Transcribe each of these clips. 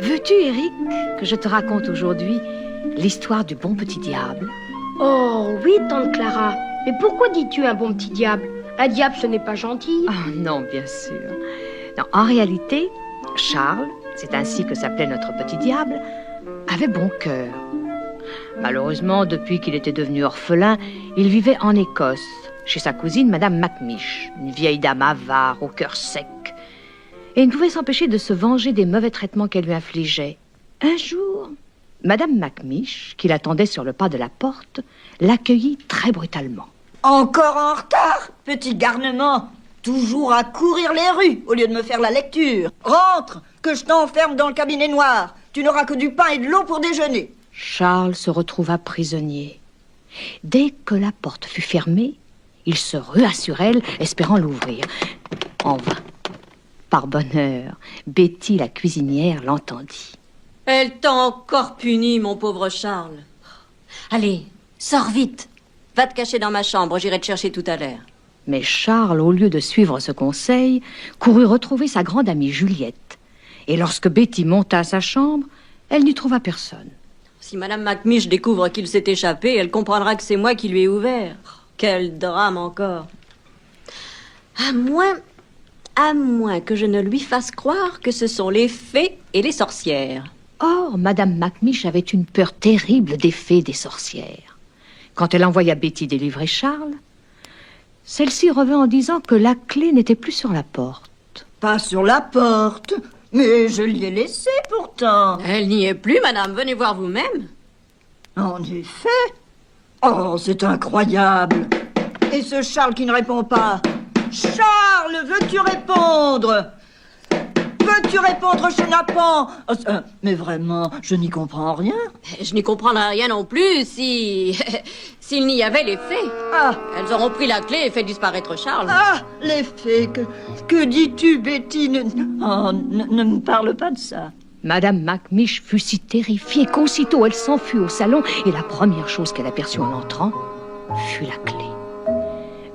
Veux-tu, Eric, que je te raconte aujourd'hui l'histoire du bon petit diable? Oh, oui, tante Clara. Mais pourquoi dis-tu un bon petit diable? Un diable, ce n'est pas gentil. Oh non, bien sûr. Non, en réalité, Charles, c'est ainsi que s'appelait notre petit diable, avait bon cœur. Malheureusement, depuis qu'il était devenu orphelin, il vivait en Écosse, chez sa cousine, Madame Macmish, une vieille dame avare, au cœur sec. Et il ne pouvait s'empêcher de se venger des mauvais traitements qu'elle lui infligeait. Un jour, Madame Macmish, qui l'attendait sur le pas de la porte, l'accueillit très brutalement. Encore en retard, petit garnement. Toujours à courir les rues au lieu de me faire la lecture. Rentre, que je t'enferme dans le cabinet noir. Tu n'auras que du pain et de l'eau pour déjeuner. Charles se retrouva prisonnier. Dès que la porte fut fermée, il se rua sur elle, espérant l'ouvrir. En vain. Par bonheur, Betty, la cuisinière, l'entendit. Elle t'a encore puni, mon pauvre Charles. Allez, sors vite. Va te cacher dans ma chambre, j'irai te chercher tout à l'heure. Mais Charles, au lieu de suivre ce conseil, courut retrouver sa grande amie Juliette. Et lorsque Betty monta à sa chambre, elle n'y trouva personne. Si Madame Macmish découvre qu'il s'est échappé, elle comprendra que c'est moi qui lui ai ouvert. Quel drame encore. À moins que je ne lui fasse croire que ce sont les fées et les sorcières. Or, Madame Macmish avait une peur terrible des fées et des sorcières. Quand elle envoya Betty délivrer Charles, celle-ci revint en disant que la clé n'était plus sur la porte. Pas sur la porte, mais je l'y ai laissée pourtant. Elle n'y est plus, madame. Venez voir vous-même. En effet. Oh, c'est incroyable. Et ce Charles qui ne répond pas. Charles, veux-tu répondre? Veux-tu répondre, chenapan? Mais vraiment, je n'y comprends rien. Je n'y comprendrai rien non plus s'il n'y avait les fées. Ah, Elles auront pris la clé et fait disparaître Charles. ah, les fées, que dis-tu, Betty? Ne me parle pas de ça. Madame Macmish fut si terrifiée qu'aussitôt elle s'enfuit au salon et la première chose qu'elle aperçut en entrant fut la clé.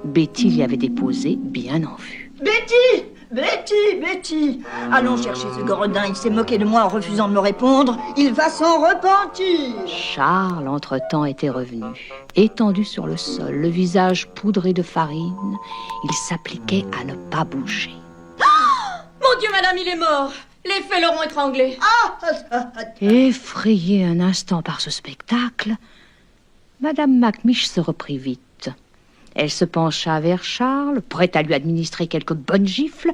Betty l'y avait déposée bien en vue. Betty! Betty! Betty! Allons chercher ce gredin, il s'est moqué de moi en refusant de me répondre. Il va s'en repentir! Charles, entre-temps, était revenu. Étendu sur le sol, le visage poudré de farine, il s'appliquait à ne pas bouger. Mon Dieu, madame, il est mort. Les fées l'auront étranglé. Effrayée un instant par ce spectacle, Madame Macmish se reprit vite. Elle se pencha vers Charles, prête à lui administrer quelques bonnes gifles,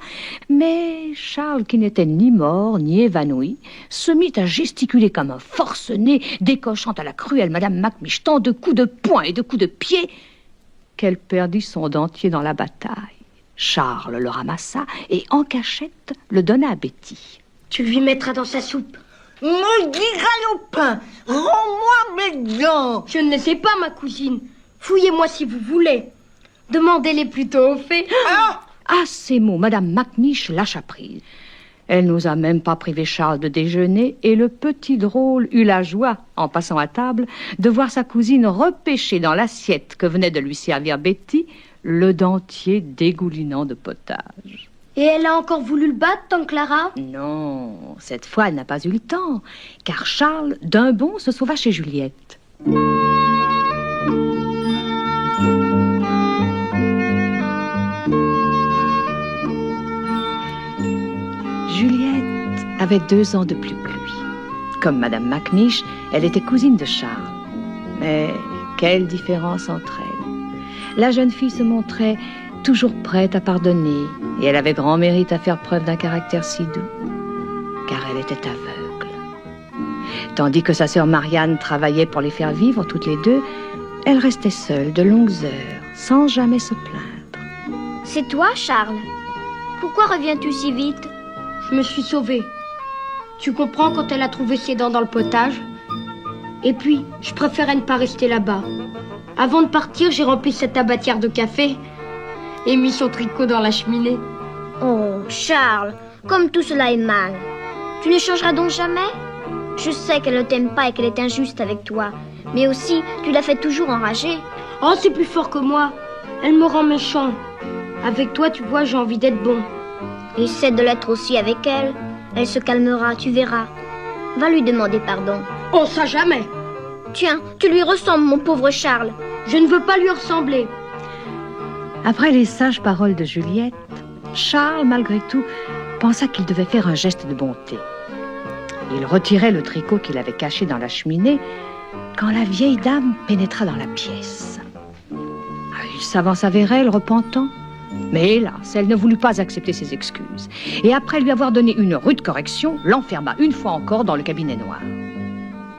mais Charles, qui n'était ni mort ni évanoui, se mit à gesticuler comme un forcené, décochant à la cruelle Madame Macmish tant de coups de poing et de coups de pied qu'elle perdit son dentier dans la bataille. Charles le ramassa et, en cachette, le donna à Betty. Tu lui mettras dans sa soupe. Maudit galopin! Rends-moi mes dents! Je ne les sais pas, ma cousine. Fouillez-moi si vous voulez. Demandez-les plutôt aux fées. À ces mots, Madame Macmish lâcha prise. Elle n'osa même pas priver Charles de déjeuner et le petit drôle eut la joie, en passant à table, de voir sa cousine repêcher dans l'assiette que venait de lui servir Betty le dentier dégoulinant de potage. Et elle a encore voulu le battre, tante Clara? Non, cette fois, elle n'a pas eu le temps, car Charles, d'un bond, se sauva chez Juliette. Juliette avait 2 ans de plus que lui. Comme Madame Macmish, elle était cousine de Charles. Mais quelle différence entre elles! La jeune fille se montrait toujours prête à pardonner, et elle avait grand mérite à faire preuve d'un caractère si doux, car elle était aveugle. Tandis que sa sœur Marianne travaillait pour les faire vivre toutes les deux, elle restait seule de longues heures, sans jamais se plaindre. C'est toi, Charles? Pourquoi reviens-tu si vite? Je me suis sauvée. Tu comprends, quand elle a trouvé ses dents dans le potage? Et puis, je préférais ne pas rester là-bas. Avant de partir, j'ai rempli cette tabatière de café et mis son tricot dans la cheminée. Oh, Charles, comme tout cela est mal. Tu ne changeras donc jamais? Je sais qu'elle ne t'aime pas et qu'elle est injuste avec toi. Mais aussi, tu la fais toujours enrager. Oh, c'est plus fort que moi. Elle me rend méchant. Avec toi, tu vois, j'ai envie d'être bon. Essaie de l'être aussi avec elle. Elle se calmera, tu verras. Va lui demander pardon. Oh, ça jamais. Tiens, tu lui ressembles, mon pauvre Charles. Je ne veux pas lui ressembler. Après les sages paroles de Juliette, Charles, malgré tout, pensa qu'il devait faire un geste de bonté. Il retirait le tricot qu'il avait caché dans la cheminée quand la vieille dame pénétra dans la pièce. Il s'avança vers elle, repentant. Mais hélas, elle ne voulut pas accepter ses excuses. Et après lui avoir donné une rude correction, l'enferma une fois encore dans le cabinet noir.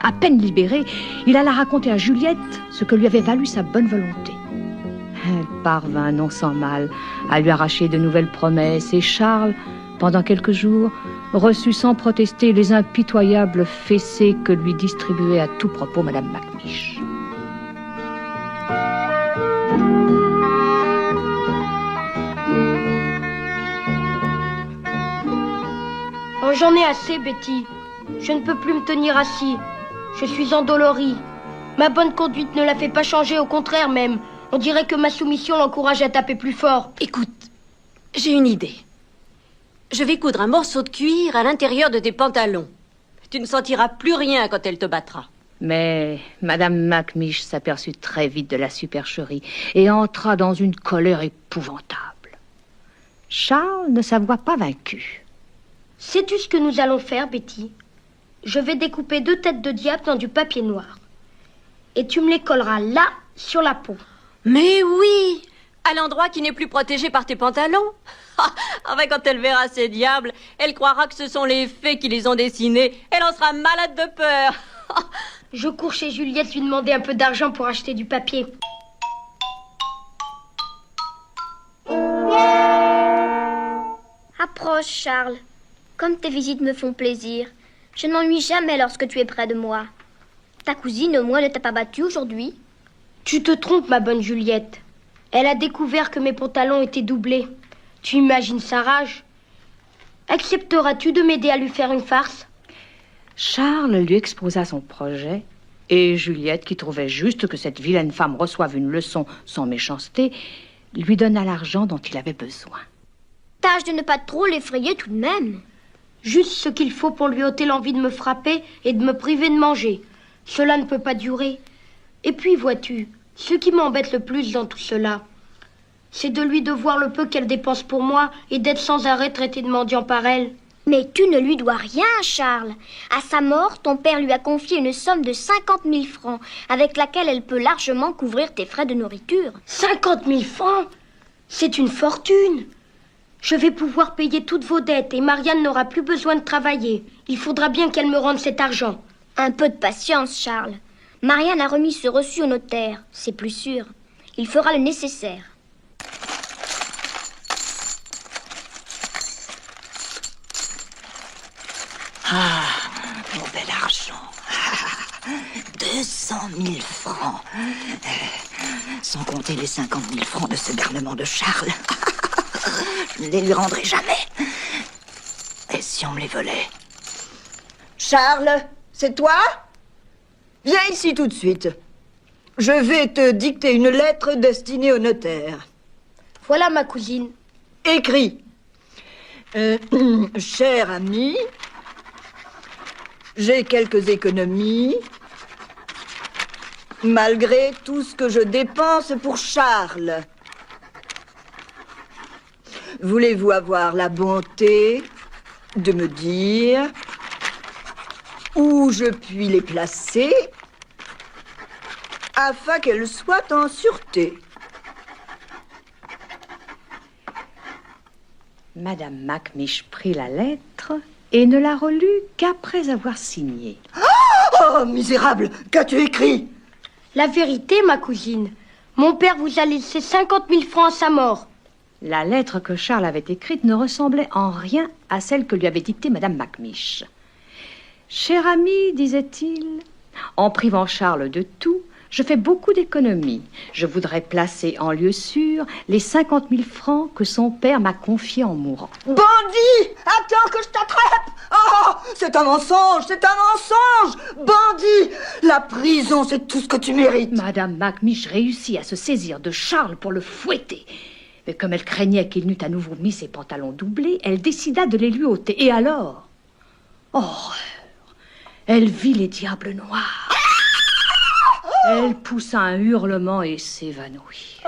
À peine libéré, il alla raconter à Juliette ce que lui avait valu sa bonne volonté. Elle parvint, non sans mal, à lui arracher de nouvelles promesses, et Charles, pendant quelques jours, reçut sans protester les impitoyables fessées que lui distribuait à tout propos Madame Macmiche. Oh, j'en ai assez, Betty. Je ne peux plus me tenir assis. Je suis endolori. Ma bonne conduite ne la fait pas changer, au contraire même. On dirait que ma soumission l'encourage à taper plus fort. Écoute, j'ai une idée. Je vais coudre un morceau de cuir à l'intérieur de tes pantalons. Tu ne sentiras plus rien quand elle te battra. Mais Madame Macmiche s'aperçut très vite de la supercherie et entra dans une colère épouvantable. Charles ne s'avoua pas vaincu. Sais-tu ce que nous allons faire, Betty? Je vais découper 2 têtes de diable dans du papier noir. Et tu me les colleras là, sur la peau. Mais oui, à l'endroit qui n'est plus protégé par tes pantalons. Enfin, quand elle verra ces diables, elle croira que ce sont les fées qui les ont dessinés. Elle en sera malade de peur. Je cours chez Juliette lui demander un peu d'argent pour acheter du papier. Approche, Charles. Comme tes visites me font plaisir, je ne m'ennuie jamais lorsque tu es près de moi. Ta cousine, au moins, ne t'a pas battue aujourd'hui? Tu te trompes, ma bonne Juliette. Elle a découvert que mes pantalons étaient doublés. Tu imagines sa rage? Accepteras-tu de m'aider à lui faire une farce? Charles lui exposa son projet, et Juliette, qui trouvait juste que cette vilaine femme reçoive une leçon sans méchanceté, lui donna l'argent dont il avait besoin. Tâche de ne pas trop l'effrayer tout de même. Juste ce qu'il faut pour lui ôter l'envie de me frapper et de me priver de manger. Cela ne peut pas durer. Et puis, vois-tu, ce qui m'embête le plus dans tout cela, c'est de lui devoir le peu qu'elle dépense pour moi et d'être sans arrêt traité de mendiant par elle. Mais tu ne lui dois rien, Charles. À sa mort, ton père lui a confié une somme de 50 000 francs, avec laquelle elle peut largement couvrir tes frais de nourriture. 50 000 francs? C'est une fortune. Je vais pouvoir payer toutes vos dettes et Marianne n'aura plus besoin de travailler. Il faudra bien qu'elle me rende cet argent. Un peu de patience, Charles. Marianne a remis ce reçu au notaire, c'est plus sûr. Il fera le nécessaire. Ah, mon bel argent. 200 000 francs. Sans compter les 50 000 francs de ce garnement de Charles. Je ne les lui rendrai jamais. Et si on me les volait? Charles, c'est toi? Viens ici tout de suite. Je vais te dicter une lettre destinée au notaire. Voilà ma cousine. Écris. Cher ami, j'ai quelques économies. Malgré tout ce que je dépense pour Charles. Voulez-vous avoir la bonté de me dire où je puis les placer afin qu'elles soient en sûreté? Madame Macmiche prit la lettre et ne la relut qu'après avoir signé. Oh, misérable, qu'as-tu écrit? La vérité, ma cousine. Mon père vous a laissé 50 000 francs à sa mort. La lettre que Charles avait écrite ne ressemblait en rien à celle que lui avait dictée Madame Macmiche. « Cher ami, disait-il, en privant Charles de tout, je fais beaucoup d'économies. Je voudrais placer en lieu sûr les 50 000 francs que son père m'a confiés en mourant. » Bandit! Attends que je t'attrape! Oh! C'est un mensonge! C'est un mensonge! Bandit! La prison, c'est tout ce que tu mérites! Madame Macmiche réussit à se saisir de Charles pour le fouetter. Mais comme elle craignait qu'il n'eût à nouveau mis ses pantalons doublés, elle décida de les lui ôter. Et alors, horreur! Elle vit les diables noirs. Elle poussa un hurlement et s'évanouit.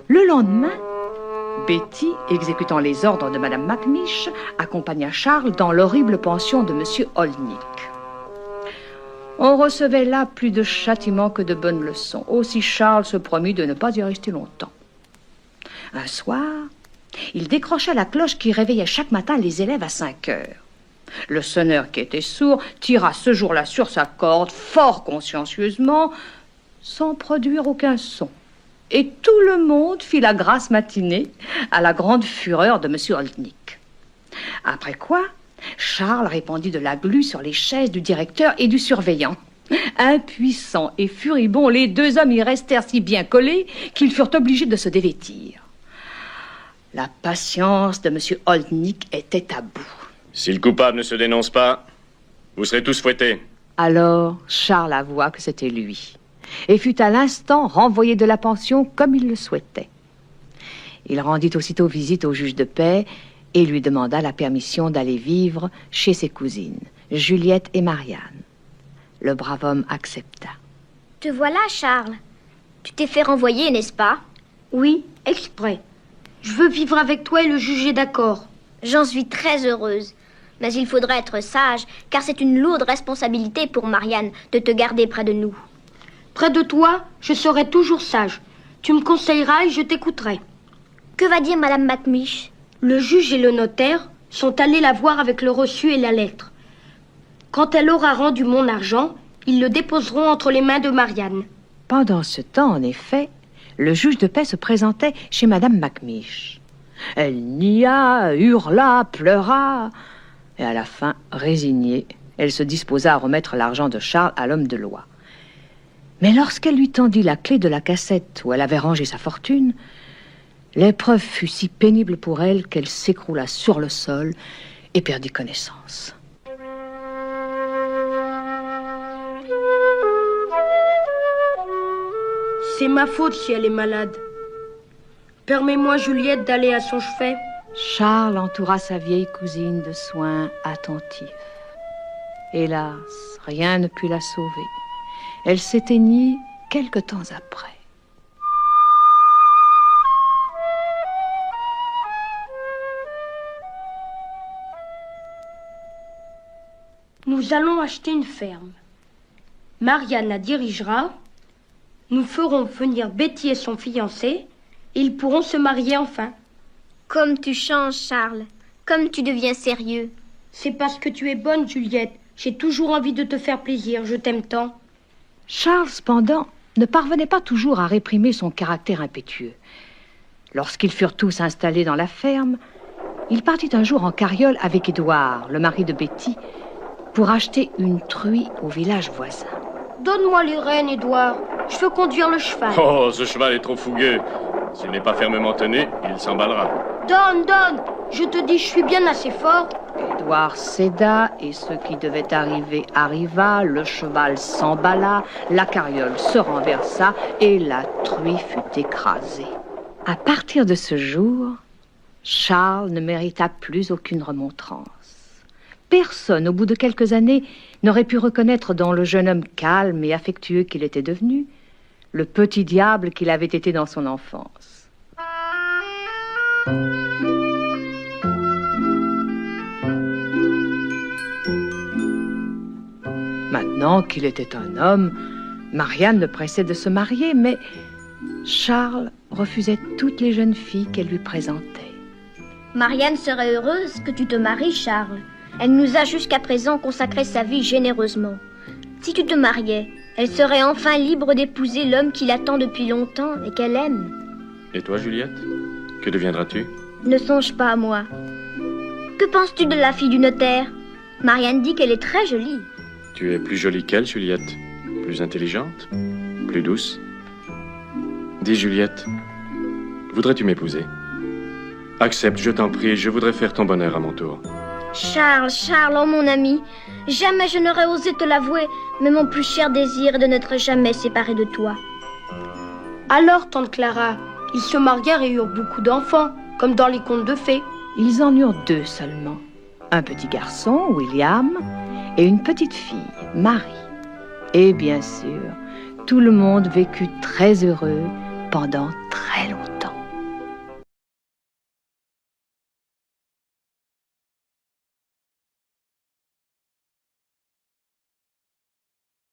Le lendemain, Betty, exécutant les ordres de Madame Macmish, accompagna Charles dans l'horrible pension de Monsieur Olnick. On recevait là plus de châtiments que de bonnes leçons. Aussi Charles se promit de ne pas y rester longtemps. Un soir, il décrocha la cloche qui réveillait chaque matin les élèves à 5 heures. Le sonneur, qui était sourd, tira ce jour-là sur sa corde, fort consciencieusement, sans produire aucun son. Et tout le monde fit la grasse matinée à la grande fureur de M. Olnick. Après quoi, Charles répandit de la glu sur les chaises du directeur et du surveillant. Impuissants et furibonds, les deux hommes y restèrent si bien collés qu'ils furent obligés de se dévêtir. La patience de M. Olnick était à bout. Si le coupable ne se dénonce pas, vous serez tous fouettés. Alors, Charles avoua que c'était lui, et fut à l'instant renvoyé de la pension comme il le souhaitait. Il rendit aussitôt visite au juge de paix et lui demanda la permission d'aller vivre chez ses cousines, Juliette et Marianne. Le brave homme accepta. Te voilà, Charles. Tu t'es fait renvoyer, n'est-ce pas? Oui, exprès. Je veux vivre avec toi et le juge est d'accord. J'en suis très heureuse. Mais il faudra être sage, car c'est une lourde responsabilité pour Marianne de te garder près de nous. Près de toi, je serai toujours sage. Tu me conseilleras et je t'écouterai. Que va dire Madame Macmish? Le juge et le notaire sont allés la voir avec le reçu et la lettre. Quand elle aura rendu mon argent, ils le déposeront entre les mains de Marianne. Pendant ce temps, en effet, le juge de paix se présentait chez Madame Macmish. Elle nia, hurla, pleura, et à la fin, résignée, elle se disposa à remettre l'argent de Charles à l'homme de loi. Mais lorsqu'elle lui tendit la clé de la cassette où elle avait rangé sa fortune, l'épreuve fut si pénible pour elle qu'elle s'écroula sur le sol et perdit connaissance. C'est ma faute si elle est malade. Permets-moi, Juliette, d'aller à son chevet. Charles entoura sa vieille cousine de soins attentifs. Hélas, rien ne put la sauver. Elle s'éteignit quelque temps après. Nous allons acheter une ferme. Marianne la dirigera. Nous ferons venir Betty et son fiancé. Et ils pourront se marier enfin. Comme tu changes, Charles. Comme tu deviens sérieux. C'est parce que tu es bonne, Juliette. J'ai toujours envie de te faire plaisir. Je t'aime tant. Charles, cependant, ne parvenait pas toujours à réprimer son caractère impétueux. Lorsqu'ils furent tous installés dans la ferme, il partit un jour en carriole avec Édouard, le mari de Betty, pour acheter une truie au village voisin. Donne-moi les rênes, Édouard. Je veux conduire le cheval. Oh, ce cheval est trop fougueux. S'il n'est pas fermement tenu, il s'emballera. Donne, donne. Je te dis, je suis bien assez fort. Édouard céda, et ce qui devait arriver arriva. Le cheval s'emballa, la carriole se renversa, et la truie fut écrasée. À partir de ce jour, Charles ne mérita plus aucune remontrance. Personne, au bout de quelques années, n'aurait pu reconnaître dans le jeune homme calme et affectueux qu'il était devenu le petit diable qu'il avait été dans son enfance. Maintenant qu'il était un homme, Marianne le pressait de se marier, mais Charles refusait toutes les jeunes filles qu'elle lui présentait. Marianne serait heureuse que tu te maries, Charles. Elle nous a jusqu'à présent consacré sa vie généreusement. Si tu te mariais, elle serait enfin libre d'épouser l'homme qui l'attend depuis longtemps et qu'elle aime. Et toi, Juliette? Que deviendras-tu? Ne songe pas à moi. Que penses-tu de la fille du notaire? Marianne dit qu'elle est très jolie. Tu es plus jolie qu'elle, Juliette. Plus intelligente, plus douce. Dis, Juliette, voudrais-tu m'épouser? Accepte, je t'en prie, je voudrais faire ton bonheur à mon tour. Charles, Charles, oh mon ami, jamais je n'aurais osé te l'avouer, mais mon plus cher désir est de n'être jamais séparé de toi. Alors, tante Clara, ils se marièrent et eurent beaucoup d'enfants, comme dans les contes de fées. Ils en eurent 2 seulement. Un petit garçon, William, et une petite fille, Marie. Et bien sûr, tout le monde vécut très heureux pendant